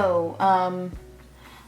So, I'm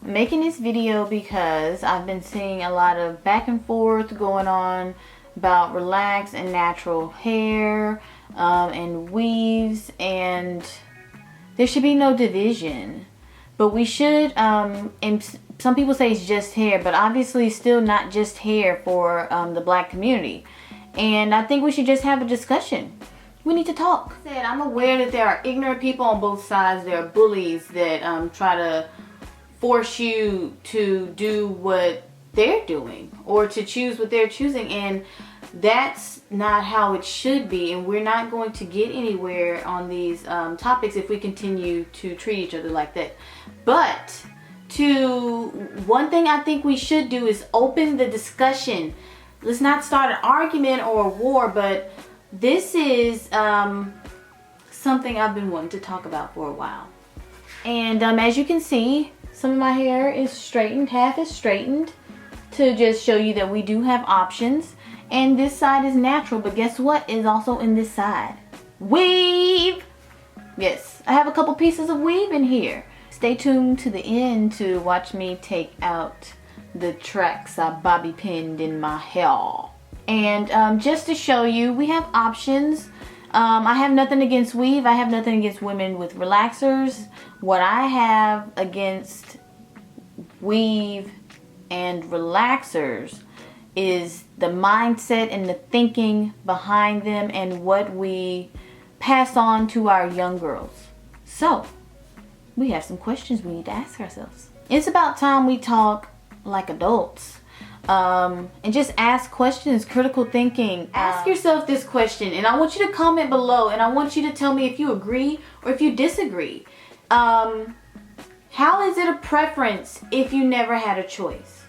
making this video because I've been seeing a lot of back and forth going on about relaxed and natural hair and weaves, and there should be no division. But we should, and some people say it's just hair, but obviously still not just hair for the black community. And I think we should just have a discussion. We need to talk. I'm aware that there are ignorant people on both sides. There are bullies that try to force you to do what they're doing or to choose what they're choosing, and that's not how it should be. And we're not going to get anywhere on these topics if we continue to treat each other like that. But one thing I think we should do is open the discussion. Let's not start an argument or a war, but this is something I've been wanting to talk about for a while. And as you can see, some of my hair is straightened, half is straightened, to just show you that we do have options. And this side is natural, but guess what is also in this side? Weave! Yes, I have a couple pieces of weave in here. Stay tuned to the end to watch me take out the tracks I bobby pinned in my hair. And just to show you, we have options. I have nothing against weave. I have nothing against women with relaxers. What I have against weave and relaxers is the mindset and the thinking behind them and what we pass on to our young girls. So, we have some questions we need to ask ourselves. It's about time we talk like adults. And just ask questions, critical thinking. Ask yourself this question, and I want you to comment below, and I want you to tell me if you agree or if you disagree. How is it a preference if you never had a choice?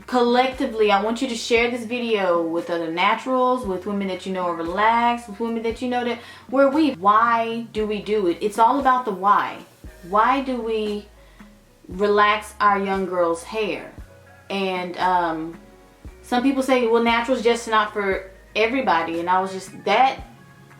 Collectively, I want you to share this video with other naturals, with women that you know are relaxed, with women that you know that we're weave. Why do we do it? It's all about the why. Why do we relax our young girls' hair? And some people say, well, natural's just not for everybody, and that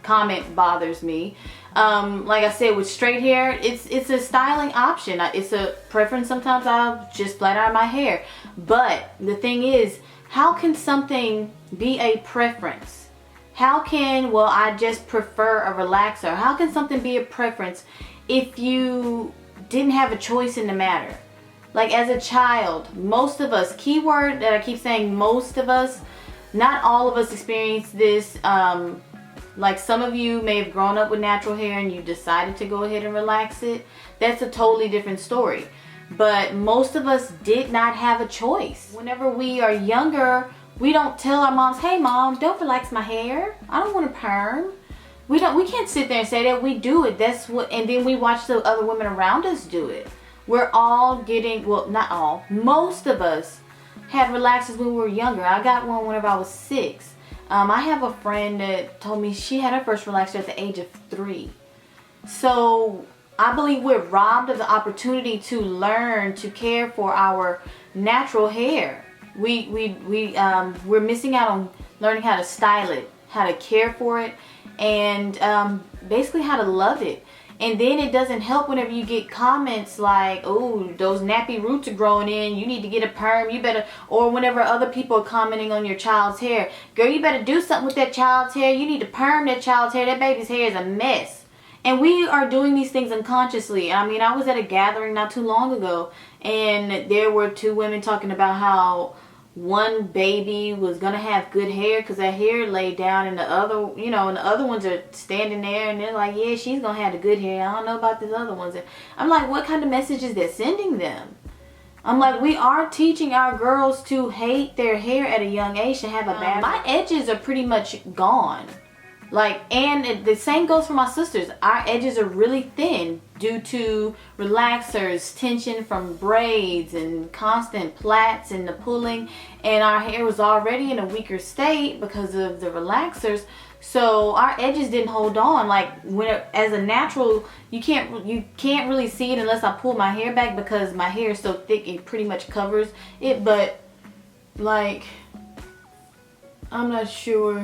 comment bothers me. Like I said, with straight hair, it's a styling option. It's a preference. Sometimes I'll just flat iron my hair. But the thing is, how can something be a preference? How can, well, I just prefer a relaxer? How can something be a preference if you didn't have a choice in the matter? Like as a child, most of us, keyword that I keep saying, most of us, not all of us experience this. Like some of you may have grown up with natural hair and you decided to go ahead and relax it. That's a totally different story. But most of us did not have a choice. Whenever we are younger, we don't tell our moms, hey mom, don't relax my hair. I don't want to perm. We can't sit there and say that. We do it. And then we watch the other women around us do it. We're all getting, well, not all, most of us had relaxers when we were younger. I got one whenever I was 6. I have a friend that told me she had her first relaxer at the age of 3. So I believe we're robbed of the opportunity to learn to care for our natural hair. We're missing out on learning how to style it, how to care for it, and basically how to love it. And then it doesn't help whenever you get comments like, oh, those nappy roots are growing in, you need to get a perm, you better, or whenever other people are commenting on your child's hair, girl, you better do something with that child's hair, you need to perm that child's hair, that baby's hair is a mess. And we are doing these things unconsciously. I mean, I was at a gathering not too long ago, and there were 2 women talking about how one baby was gonna have good hair because that hair laid down, and the other, and the other ones are standing there and they're like, yeah, she's gonna have the good hair. I don't know about these other ones. And I'm like, what kind of message is that sending them? I'm like, we are teaching our girls to hate their hair at a young age, to have a bad. My edges are pretty much gone. Like, and the same goes for my sisters. Our edges are really thin due to relaxers, tension from braids, and constant plaits and the pulling. And our hair was already in a weaker state because of the relaxers. So our edges didn't hold on. Like as a natural, you can't really see it unless I pull my hair back because my hair is so thick it pretty much covers it. But like, I'm not sure.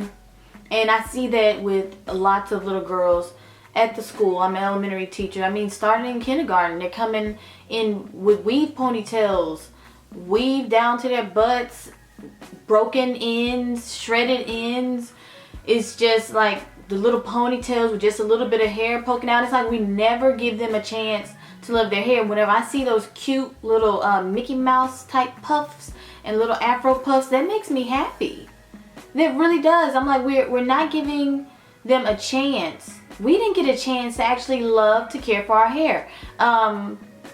And I see that with lots of little girls at the school. I'm an elementary teacher. I mean, starting in kindergarten, they're coming in with weave ponytails, weave down to their butts, broken ends, shredded ends. It's just like the little ponytails with just a little bit of hair poking out. It's like we never give them a chance to love their hair. Whenever I see those cute little Mickey Mouse type puffs and little Afro puffs, that makes me happy. It really does. I'm like, we're not giving them a chance. We didn't get a chance to actually love, to care for our hair.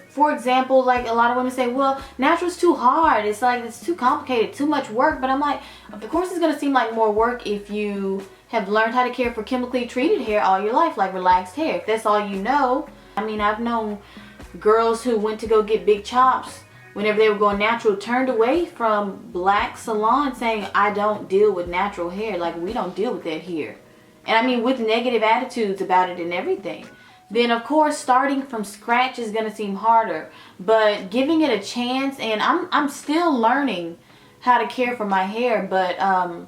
For example, like a lot of women say, well, natural's too hard. It's like, it's too complicated, too much work. But I'm like, of course it's going to seem like more work if you have learned how to care for chemically treated hair all your life, like relaxed hair. If that's all you know. I mean, I've known girls who went to go get big chops whenever they were going natural, turned away from black salons saying, I don't deal with natural hair. Like, we don't deal with that here. And I mean, with negative attitudes about it and everything. Then of course starting from scratch is gonna seem harder, but giving it a chance, and I'm still learning how to care for my hair, but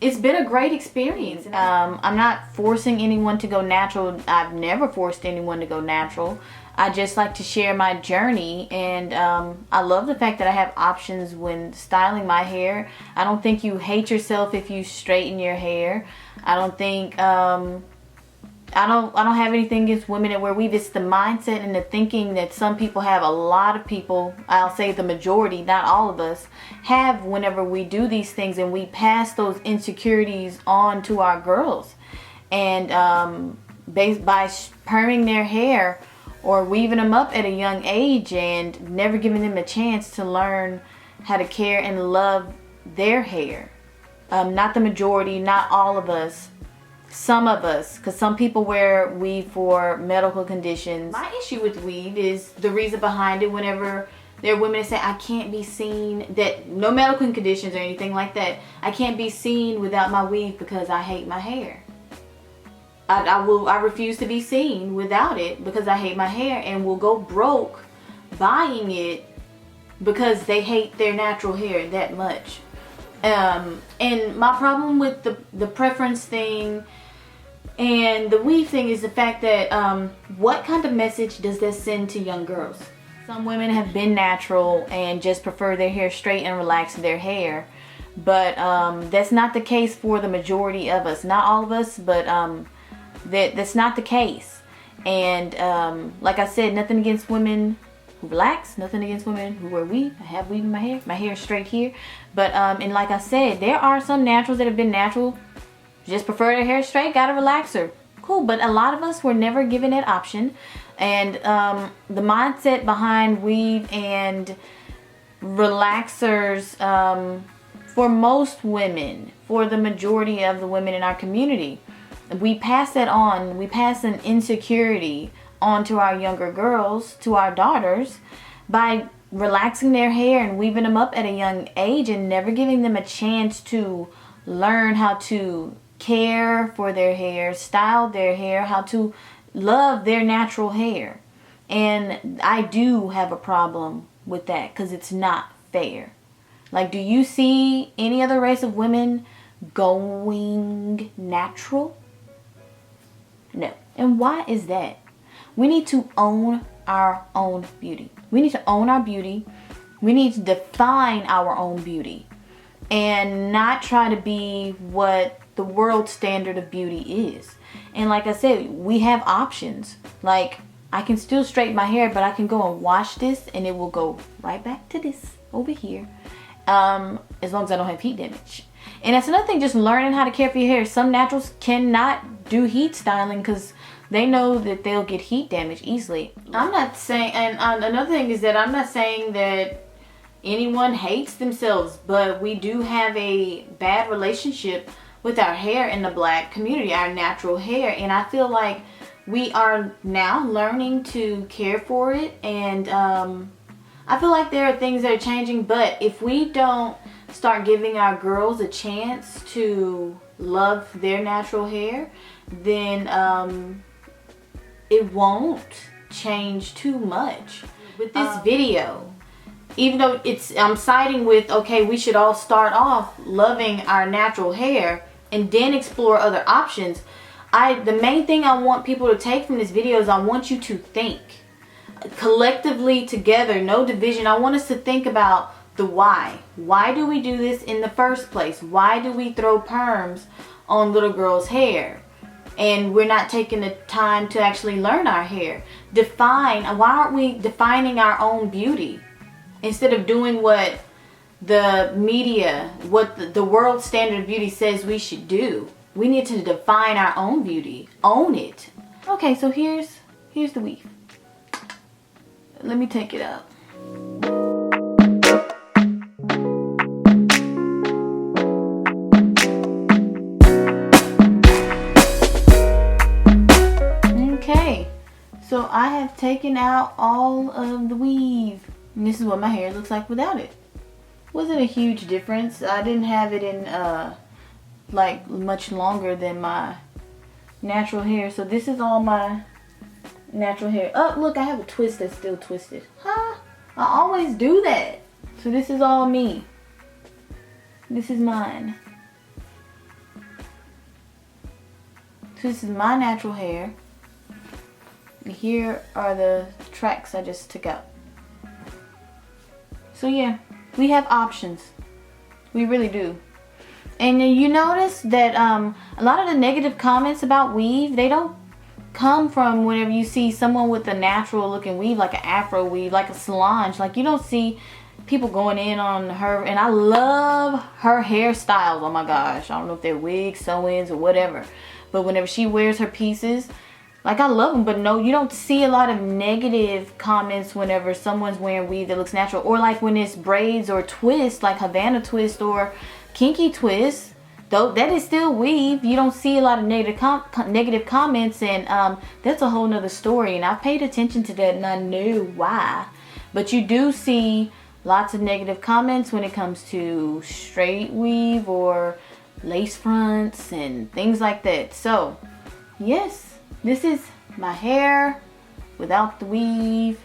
it's been a great experience. I'm not forcing anyone to go natural. I've never forced anyone to go natural. I just like to share my journey, and I love the fact that I have options when styling my hair. I don't think you hate yourself if you straighten your hair. I don't think I don't have anything against women that wear weave. It's the mindset and the thinking that some people have. A lot of people, I'll say the majority, not all of us, have whenever we do these things, and we pass those insecurities on to our girls. And by perming their hair or weaving them up at a young age and never giving them a chance to learn how to care and love their hair. Not the majority, not all of us. Some of us, because some people wear weave for medical conditions. My issue with weave is the reason behind it. Whenever there are women that say, I can't be seen, that no medical conditions or anything like that, I can't be seen without my weave because I hate my hair. I refuse to be seen without it because I hate my hair, and will go broke buying it because they hate their natural hair that much. And my problem with the preference thing and the weave thing is the fact that what kind of message does that send to young girls? Some women have been natural and just prefer their hair straight and relax their hair, but that's not the case for the majority of us. Not all of us, but that's not the case. And like I said, nothing against women who relax, nothing against women who wear weave. I have weave in my hair. My hair is straight here. But and like I said, there are some naturals that have been natural, just prefer their hair straight, got a relaxer. Cool, but a lot of us were never given that option. And the mindset behind weave and relaxers, for most women, for the majority of the women in our community, we pass that on. We pass an insecurity onto our younger girls, to our daughters, by relaxing their hair and weaving them up at a young age and never giving them a chance to learn how to care for their hair, style their hair, how to love their natural hair. And I do have a problem with that because it's not fair. Like, do you see any other race of women going natural? No. And why is that? We need to own our own beauty. We need to own our beauty. We need to define our own beauty and not try to be what the world standard of beauty is. And like I said, we have options. Like, I can still straighten my hair, but I can go and wash this and it will go right back to this over here, as long as I don't have heat damage. And that's another thing, just learning how to care for your hair. Some naturals cannot do heat styling because they know that they'll get heat damage easily. I'm not saying, and another thing is that I'm not saying that anyone hates themselves, but we do have a bad relationship with our hair in the black community, our natural hair. And I feel like we are now learning to care for it. And I feel like there are things that are changing, but if we don't start giving our girls a chance to love their natural hair, then it won't change too much. With this video, even though I'm siding with, okay, we should all start off loving our natural hair and then explore other options, The main thing I want people to take from this video is I want you to think collectively together, no division. I want us to think about the why. Why do we do this in the first place? Why do we throw perms on little girls' hair? And we're not taking the time to actually learn our hair. Why aren't we defining our own beauty? Instead of doing what the media, what the world standard of beauty says we should do. We need to define our own beauty. Own it. Okay, so here's the weave. Let me take it out. Okay, so I have taken out all of the weave. And this is what my hair looks like without it. Wasn't a huge difference. I didn't have it in like much longer than my natural hair. So this is all my natural hair. Oh, look, I have a twist that's still twisted. Huh? I always do that. So this is all me. This is mine. So this is my natural hair. And here are the tracks I just took out. So yeah, we have options. We really do. And you notice that a lot of the negative comments about weave, they don't come from whenever you see someone with a natural looking weave, like an afro weave, like a solange. Like, you don't see people going in on her. And I love her hairstyles. Oh my gosh, I don't know if they're wigs, sew-ins, or whatever, but whenever she wears her pieces, like, I love them. But no, you don't see a lot of negative comments whenever someone's wearing weave that looks natural, or like when it's braids or twists, like Havana twist or kinky twist. Though that is still weave, you don't see a lot of negative comments, and that's a whole nother story, and I paid attention to that and I knew why. But you do see lots of negative comments when it comes to straight weave or lace fronts and things like that. So yes, this is my hair without the weave,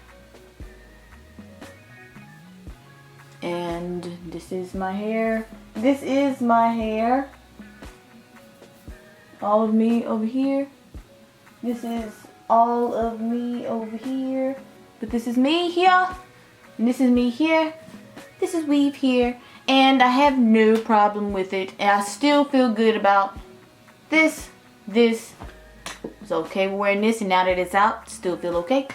and this is my hair. This is my hair. All of me over here. This is all of me over here. But this is me here. And this is me here. This is weave here. And I have no problem with it. And I still feel good about this. This was okay wearing this. And now that it's out, still feel okay.